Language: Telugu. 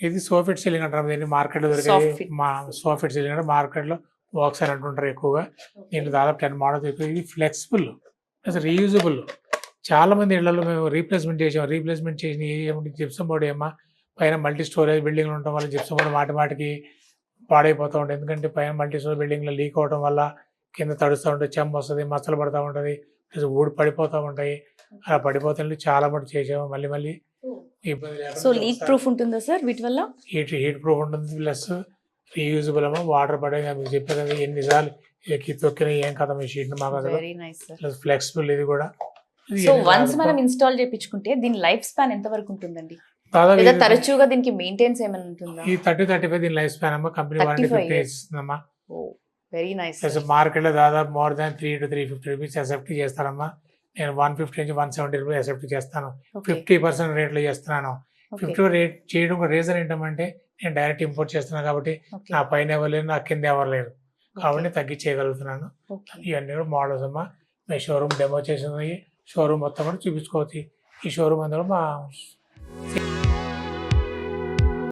ఇది సోఫిట్ సీలింగ్ అంటారు, దీన్ని మార్కెట్లో దొరికేది. మా సోఫిట్ సీలింగ్ అంటే మార్కెట్లో బాక్స్ అని అంటుంటారు ఎక్కువగా. దీంట్లో దాదాపు 10 మోడల్స్ ఎక్కువ. ఇది ఫ్లెక్సిబుల్ ప్లస్ రీయూజబుల్. చాలా మంది ఇళ్లలో మేము రీప్లేస్మెంట్ చేసిన ఏమిటి జిప్సం బోర్డు ఏమో పైన మల్టీ స్టోరేజ్ బిల్డింగ్లు ఉండటం వల్ల జిప్సం బోర్డు మాటికి పాడైపోతూ ఉంటుంది. ఎందుకంటే పైన మల్టీ స్టోరేజ్ బిల్డింగ్లో లీక్ అవడం వల్ల కింద తడుస్తూ ఉంటుంది, చెమ్మ వస్తుంది, మచ్చలు పడుతూ ఉంటుంది, ప్లస్ ఊడి పడిపోతూ ఉంటాయి. అలా పడిపోతుంది చాలా మటు చేసాము. మళ్ళీ ఇబ్బంది సో లీక్ ప్రూఫ్ ఉంటుందా సార్ వీటి వల్ల? హీట్ ప్రూఫ్ ఉంటుంది, ప్లస్ రీయూజబుల్ ఏమో. వాటర్ పడే మీకు చెప్పే కదా ఎన్నిసార్లు ఎక్కి తొక్కిన ఏం కదా మీ షీట్ మాకు అసలు. Very nice sir. Plus flexible ఇది కూడా. సో వన్స్ మనం ఇన్స్టాల్ చేయించుకుంటే దీని లైఫ్ స్పాన్ ఎంత వరకు ఉంటుందండి? దాదాపు లేదా తరచుగా దీనికి మెయింటెనెన్స్ ఏమైనా ఉంటుందా? ఈ 30-35 దీని లైఫ్ స్పాన్ అమ్మా. కంపెనీ వారంటీ 50 years ఇస్తుందమ్మా. Very nice. మార్కెట్ లో దాదాపు more than 3 to 350 rupees accept చేస్తారమ్మా. నేను 150 నుంచి 170 రూపీస్ ఎసెప్ట్ చేస్తాను. 50% రేట్లో చేస్తున్నాను. 50 రేట్ చేయడం రీజన్ ఏంటంటే నేను డైరెక్ట్ ఇంపోర్ట్ చేస్తున్నాను కాబట్టి నా పైన ఎవరు లేరు, నా కింద ఎవరు లేరు కాబట్టి తగ్గించేయగలుగుతున్నాను. ఇవన్నీ కూడా మోడల్స్ అమ్మా. మీ షోరూమ్ డెమో చేసినవి షోరూమ్ మొత్తం కూడా చూపించుకోవచ్చు. ఈ షోరూమ్ అందరూ మా